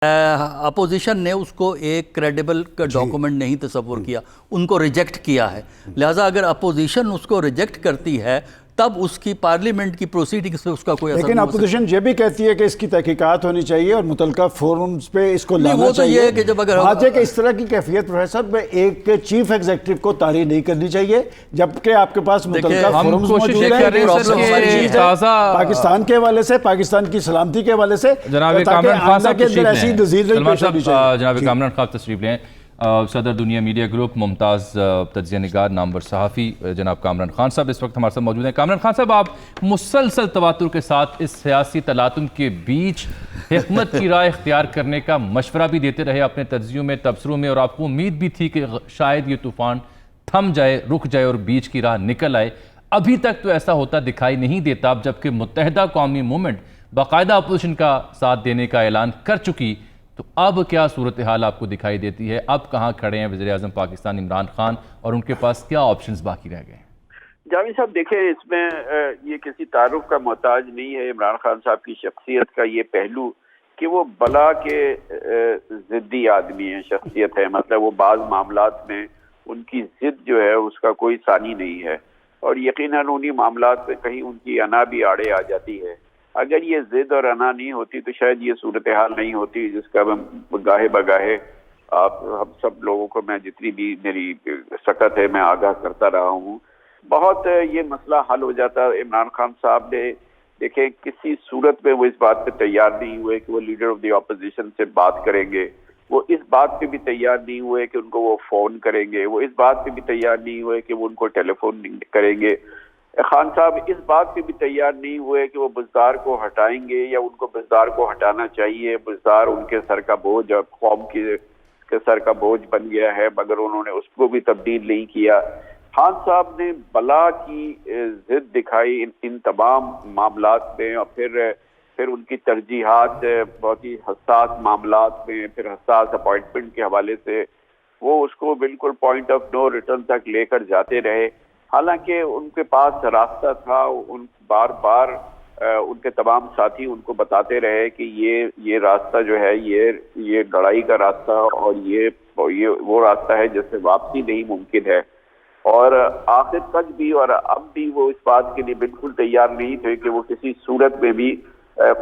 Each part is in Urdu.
اپوزیشن نے اس کو ایک کریڈیبل ڈاکومنٹ نہیں تصور کیا، ان کو ریجیکٹ کیا ہے. لہٰذا اگر اپوزیشن اس کو ریجیکٹ کرتی ہے تب اس کی پارلیمنٹ کی پروسیڈنگز پہ اس کا کوئی اثر نہیں لیکن ہو سکتا. اپوزیشن یہ بھی کہتی ہے کہ اس کی تحقیقات ہونی چاہیے اور متعلقہ فورمز پہ اس کو لانا وہ تو یہ چاہیے. ہے کہ جب اگر بات ہے کہ اس طرح کی کیفیت پروفیسر میں ایک چیف ایگزیکٹو کو طاری نہیں کرنی چاہیے جبکہ آپ کے پاس متعلقہ فورمز موجود ہیں. پاکستان کے حوالے سے، پاکستان کی سلامتی کے حوالے سے، جناب کامران خان صاحب جناب کامران خان تشریف لیں. صدر دنیا میڈیا گروپ، ممتاز تجزیہ نگار، نامور صحافی جناب کامران خان صاحب اس وقت ہمارے ساتھ موجود ہیں. کامران خان صاحب، آپ مسلسل تواتر کے ساتھ اس سیاسی تلاطم کے بیچ حکمت کی راہ اختیار کرنے کا مشورہ بھی دیتے رہے اپنے تجزیوں میں، تبصروں میں، اور آپ کو امید بھی تھی کہ شاید یہ طوفان تھم جائے، رک جائے اور بیچ کی راہ نکل آئے. ابھی تک تو ایسا ہوتا دکھائی نہیں دیتا، اب جبکہ متحدہ قومی موومنٹ باقاعدہ اپوزیشن کا ساتھ دینے کا اعلان کر چکی، تو اب کیا صورتحال آپ کو دکھائی دیتی ہے؟ اب کہاں کھڑے ہیں وزیر اعظم پاکستان عمران خان اور ان کے پاس کیا آپشنز باقی رہ گئے ہیں؟ جاوید صاحب دیکھیں، اس میں یہ کسی تعارف کا محتاج نہیں ہے. عمران خان صاحب کی شخصیت کا یہ پہلو کہ وہ بلا کے ضدی آدمی ہیں، شخصیت ہے. مطلب وہ بعض معاملات میں ان کی ضد جو ہے اس کا کوئی ثانی نہیں ہے، اور یقیناً انہی معاملات میں کہیں ان کی انا بھی آڑے آ جاتی ہے. اگر یہ ضد اور انا نہیں ہوتی تو شاید یہ صورتحال نہیں ہوتی جس کا میں گاہے بگاہے ہم سب لوگوں کو، میں جتنی بھی میری سکت ہے میں آگاہ کرتا رہا ہوں. بہت یہ مسئلہ حل ہو جاتا. عمران خان صاحب نے دیکھیں کسی صورت میں وہ اس بات پہ تیار نہیں ہوئے کہ وہ لیڈر آف دی اپوزیشن سے بات کریں گے. وہ اس بات پہ بھی تیار نہیں ہوئے کہ ان کو وہ فون کریں گے. وہ اس بات پہ بھی تیار نہیں ہوئے کہ وہ ان کو ٹیلی فون کریں گے. خان صاحب اس بات پہ بھی تیار نہیں ہوئے کہ وہ بزدار کو ہٹائیں گے یا ان کو بزدار کو ہٹانا چاہیے. بزدار ان کے سر کا بوجھ اور قوم کے سر کا بوجھ بن گیا ہے، مگر انہوں نے اس کو بھی تبدیل نہیں کیا. خان صاحب نے بلا کی ضد دکھائی ان تمام معاملات میں، اور پھر ان کی ترجیحات بہت ہی حساس معاملات میں، پھر حساس اپوائنٹمنٹ کے حوالے سے وہ اس کو بالکل پوائنٹ آف نو ریٹرن تک لے کر جاتے رہے. حالانکہ ان کے پاس راستہ تھا. ان بار بار ان کے تمام ساتھی ان کو بتاتے رہے کہ یہ راستہ جو ہے یہ لڑائی کا راستہ، اور یہ وہ راستہ ہے جس سے واپسی نہیں ممکن ہے. اور آخر تک بھی اور اب بھی وہ اس بات کے لیے بالکل تیار نہیں تھے کہ وہ کسی صورت میں بھی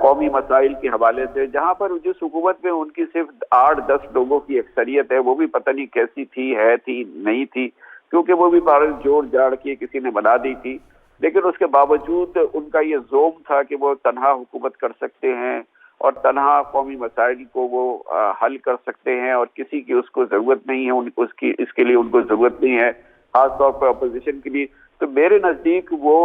قومی مسائل کے حوالے سے، جہاں پر جس حکومت میں ان کی صرف 8-10 لوگوں کی اکثریت ہے، وہ بھی پتہ نہیں کیسی تھی، تھی نہیں تھی، کیونکہ وہ بھی بارہ جوڑ جاڑ کے کسی نے بنا دی تھی. لیکن اس کے باوجود ان کا یہ زوم تھا کہ وہ تنہا حکومت کر سکتے ہیں اور تنہا قومی مسائل کو وہ حل کر سکتے ہیں، اور کسی کی اس کو ضرورت نہیں ہے، اس کے لیے ان کو ضرورت نہیں ہے، خاص طور پر اپوزیشن کے لیے. تو میرے نزدیک وہ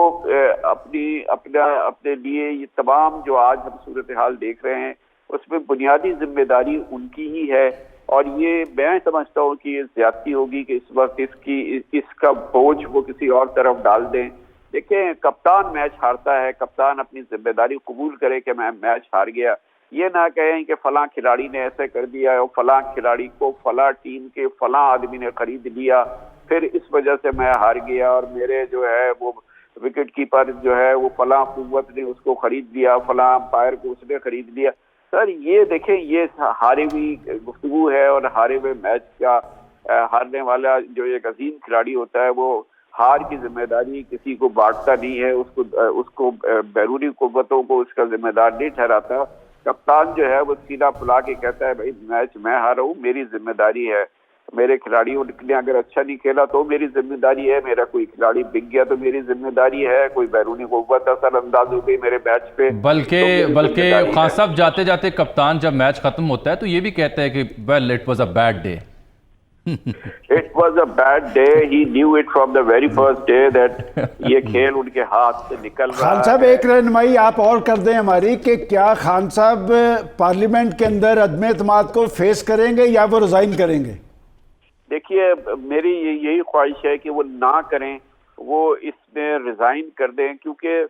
اپنے لیے یہ تمام جو آج ہم صورتحال دیکھ رہے ہیں اس میں بنیادی ذمہ داری ان کی ہی ہے. اور یہ میں سمجھتا ہوں کہ یہ زیادتی ہوگی کہ اس وقت اس کا بوجھ وہ کسی اور طرف ڈال دیں. دیکھیں، کپتان میچ ہارتا ہے، کپتان اپنی ذمہ داری قبول کرے کہ میں میچ ہار گیا. یہ نہ کہیں کہ فلاں کھلاڑی نے ایسے کر دیا اور فلاں کھلاڑی کو فلاں ٹیم کے فلاں آدمی نے خرید لیا، پھر اس وجہ سے میں ہار گیا، اور میرے جو ہے وہ وکٹ کیپر جو ہے وہ فلاں قوت نے اس کو خرید لیا، فلاں امپائر کو اس نے خرید لیا. سر یہ دیکھیں، یہ ہاری ہوئی گفتگو ہے، اور ہارے ہوئے میچ کا ہارنے والا جو ایک عظیم کھلاڑی ہوتا ہے وہ ہار کی ذمہ داری کسی کو بانٹتا نہیں ہے، اس کو بیرونی قوتوں کو اس کا ذمہ دار نہیں ٹھہراتا. کپتان جو ہے وہ سیدھا پلا کے کہتا ہے بھائی میچ میں ہارا ہوں، میری ذمہ داری ہے، میرے کھلاڑیوں نے اگر اچھا نہیں کھیلا تو میری ذمہ داری ہے، میرا کوئی کھلاڑی بک گیا تو میری ذمہ داری ہے، کوئی بیرونی قوت اثر انداز ہو گئی میرے میچ پہ. بلکہ خان صاحب جاتے جاتے کپتان جب میچ ختم ہوتا ہے تو یہ بھی کہتا ہے کہ well it was a bad day. It was a bad day. He knew it from the very first day that یہ کھیل ان کے ہاتھ سے نکل رہا ہے. خان صاحب ایک رہنمائی آپ اور کر دیں ہماری کہ کیا خان صاحب پارلیمنٹ کے اندر عدم اعتماد کو فیس کریں گے یا وہ ریزائن کریں گے؟ دیکھیے میری یہی خواہش ہے کہ وہ نہ کریں، وہ اس میں ریزائن کر دیں، کیونکہ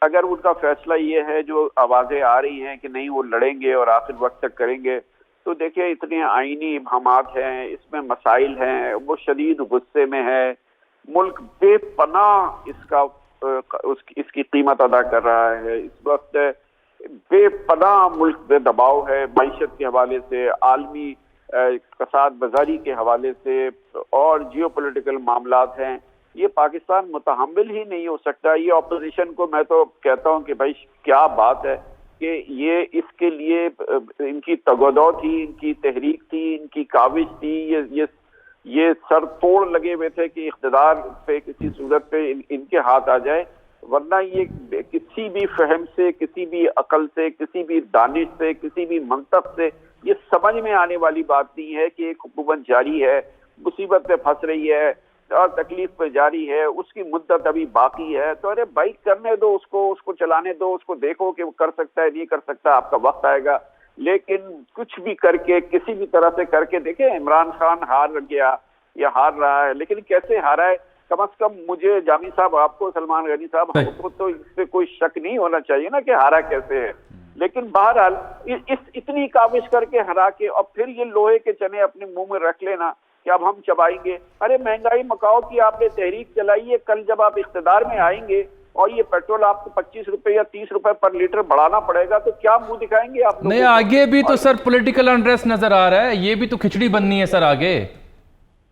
اگر ان کا فیصلہ یہ ہے، جو آوازیں آ رہی ہیں کہ نہیں وہ لڑیں گے اور آخر وقت تک کریں گے، تو دیکھیں اتنے آئینی ابہامات ہیں، اس میں مسائل ہیں، وہ شدید غصے میں ہے، ملک بے پناہ اس کی قیمت ادا کر رہا ہے. اس وقت بے پناہ ملک پہ دباؤ ہے، معیشت کے حوالے سے، عالمی کساد بازاری کے حوالے سے اور جیو پولیٹیکل معاملات ہیں، یہ پاکستان متحمل ہی نہیں ہو سکتا۔ یہ اپوزیشن کو میں تو کہتا ہوں کہ بھائی کیا بات ہے کہ یہ اس کے لیے ان کی تگودو تھی، ان کی تحریک تھی، ان کی کاوش تھی، یہ سر توڑ لگے ہوئے تھے کہ اقتدار پہ کسی صورت پہ ان کے ہاتھ آ جائے، ورنہ یہ کسی بھی فہم سے، کسی بھی عقل سے، کسی بھی دانش سے، کسی بھی منطق سے یہ سمجھ میں آنے والی بات نہیں ہے کہ ایک حکومت جاری ہے، مصیبت پہ پھنس رہی ہے اور تکلیف پہ جاری ہے، اس کی مدت ابھی باقی ہے، تو ارے بھائی کرنے دو اس کو چلانے دو، اس کو دیکھو کہ وہ کر سکتا ہے نہیں کر سکتا، آپ کا وقت آئے گا۔ لیکن کچھ بھی کر کے کسی بھی طرح سے کر کے دیکھیں، عمران خان ہار گیا یا ہار رہا ہے، لیکن کیسے ہارا ہے؟ کم از کم مجھے جامی صاحب، آپ کو، سلمان غنی صاحب، ہم کو تو اس پہ کوئی شک نہیں ہونا چاہیے نا کہ ہارا کیسے ہے۔ لیکن بہرحال اتنی کاوش کر کے ہرا کے اور پھر یہ لوہے کے چنے اپنے منہ میں رکھ لینا کہ اب ہم چبائیں گے۔ ارے مہنگائی مکاؤ کی آپ نے تحریک چلائی ہے، کل جب آپ اقتدار میں آئیں گے اور یہ پیٹرول آپ کو 25 روپے یا 30 روپے پر لیٹر بڑھانا پڑے گا تو کیا منہ دکھائیں گے آپ لوگ؟ نہیں، آگے بھی تو سر پولیٹیکل انٹرسٹ نظر آ رہا ہے، یہ بھی تو کھچڑی بننی ہے سر آگے۔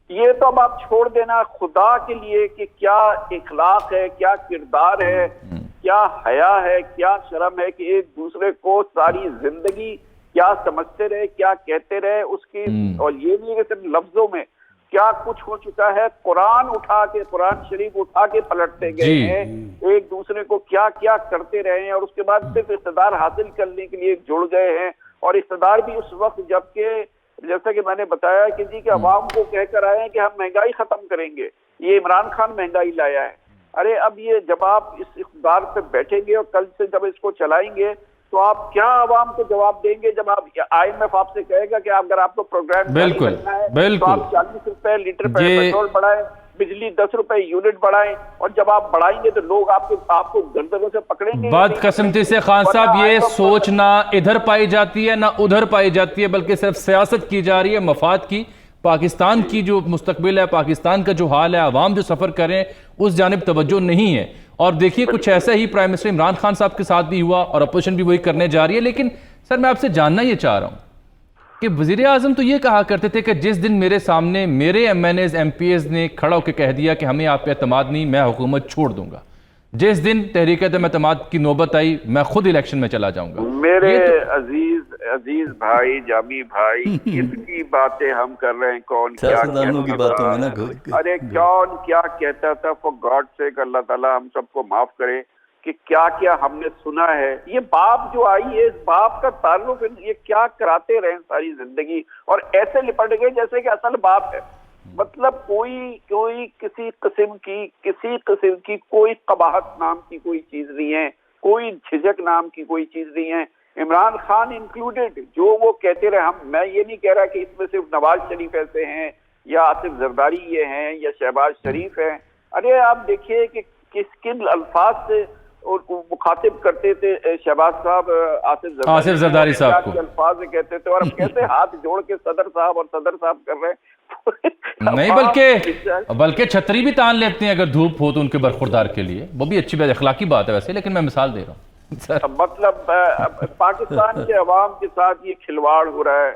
یہ تو اب آپ چھوڑ دینا خدا کے لیے کہ کیا اخلاق ہے، کیا کردار ہے، کیا حیا ہے، کیا شرم ہے کہ ایک دوسرے کو ساری زندگی کیا سمجھتے رہے، کیا کہتے رہے اس کی، اور یہ نہیں کہ صرف لفظوں میں کیا کچھ ہو چکا ہے، قرآن شریف اٹھا کے پلٹتے گئے ہیں، ایک دوسرے کو کیا کیا کرتے رہے ہیں، اور اس کے بعد صرف اقتدار حاصل کرنے کے لیے جڑ گئے ہیں، اور اقتدار بھی اس وقت جبکہ جیسا کہ میں نے بتایا کہ جی کہ عوام کو کہہ کر آئے ہیں کہ ہم مہنگائی ختم کریں گے، یہ عمران خان مہنگائی لایا ہے۔ ارے اب یہ جب آپ اس اقتدار پہ بیٹھیں گے اور کل سے جب اس کو چلائیں گے تو آپ کیا عوام کو جواب دیں گے جب IMF آپ سے کہے گا کہ اگر آپ کو پروگرام بالکل تو آپ 40 روپے لیٹر پیٹرول بڑھائیں، بجلی 10 روپے یونٹ بڑھائیں، اور جب آپ بڑھائیں گے تو لوگ آپ کو گردنوں سے پکڑیں گے۔ بدقسمتی سے خان صاحب یہ سوچ نہ ادھر پائی جاتی ہے نہ ادھر پائی جاتی ہے، بلکہ صرف سیاست کی جا رہی ہے مفاد کی۔ پاکستان کی جو مستقبل ہے، پاکستان کا جو حال ہے، عوام جو سفر کریں اس جانب توجہ نہیں ہے۔ اور دیکھیے کچھ ایسا ہی پرائم منسٹر عمران خان صاحب کے ساتھ بھی ہوا اور اپوزیشن بھی وہی کرنے جا رہی ہے۔ لیکن سر میں آپ سے جاننا یہ چاہ رہا ہوں کہ وزیر اعظم تو یہ کہا کرتے تھے کہ جس دن میرے سامنے میرے MNAs MPs نے کھڑا ہو کے کہہ دیا کہ ہمیں آپ پہ اعتماد نہیں، میں حکومت چھوڑ دوں گا، جس دن تحریک عدم اعتماد کی نوبت آئی میں خود الیکشن میں چلا جاؤں گا۔ میرے عزیز بھائی، جامی بھائی، اتنی باتیں ہم کر رہے ہیں، کون کیا ارے کون کیا کہتا تھا، فور گاڈ سیک اللہ تعالیٰ ہم سب کو معاف کرے کہ کیا کیا ہم نے سنا ہے۔ یہ باپ جو آئی ہے، اس باپ کا تعلق یہ کیا کراتے رہے ساری زندگی، اور ایسے لپٹ گئے جیسے کہ اصل باپ ہے۔ مطلب کوئی کسی قسم کی کوئی قباحت نام کی کوئی چیز نہیں ہے، کوئی جھجک نام کی کوئی چیز نہیں ہے، عمران خان انکلوڈیڈ۔ جو وہ کہتے رہے، میں یہ نہیں کہہ رہا کہ اس میں صرف نواز شریف ایسے ہیں یا آصف زرداری یہ ہیں یا شہباز شریف ہیں۔ ارے آپ دیکھیے کہ کن الفاظ سے مخاطب کرتے تھے شہباز صاحب آصف زرداری صاحب کو، الفاظ سے کہتے تھے، اور اب کیسے ہاتھ جوڑ کے صدر صاحب کر رہے ہیں۔ نہیں بلکہ چھتری بھی تان لیتے ہیں اگر دھوپ ہو تو ان کے برخوردار کے لیے، وہ بھی اچھی اخلاقی بات ہے ویسے، لیکن میں مثال دے رہا ہوں۔ مطلب پاکستان کے عوام کے ساتھ یہ کھلواڑ ہو رہا ہے،